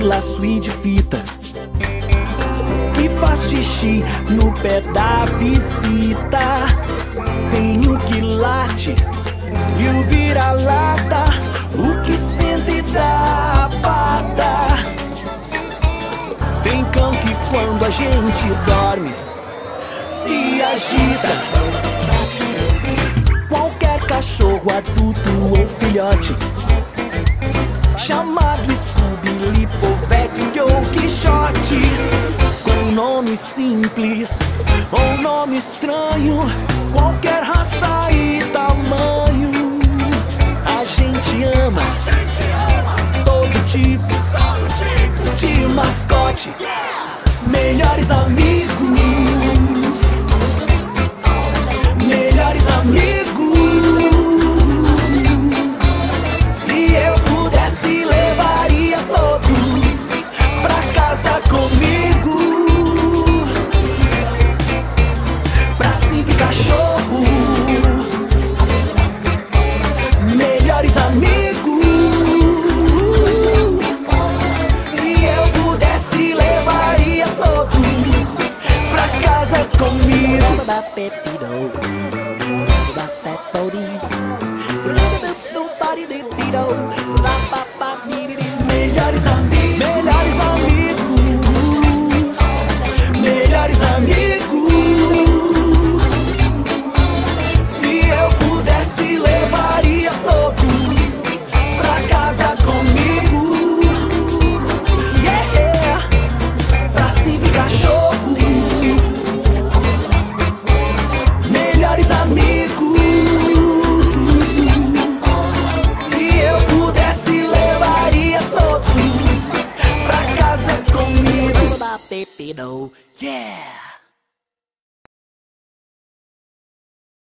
laço e de fita, que faz xixi no pé da visita. Tem o que late e o vira-lata, o que sente e dá a pata. Tem cão que quando a gente dorme se agita. Qualquer cachorro adulto ou filhote, chamado Scooby, Lipovetsky ou Quixote, com nome simples ou nome estranho, qualquer raça e tamanho, a gente ama todo tipo de mascote. Melhores amigos, melhores amigos. Se eu pudesse, levaria todos pra casa comigo. Pra sempre cachorro, melhores amigos. Se eu pudesse, levaria todos pra casa comigo. Melhores amigos, melhores amigos, melhores amigos. Se eu pudesse, levaria todos pra casa comigo. Yeah, pra sempre cachorro, melhores amigos. Se eu pudesse, levaria todos pra casa comigo. Yeah.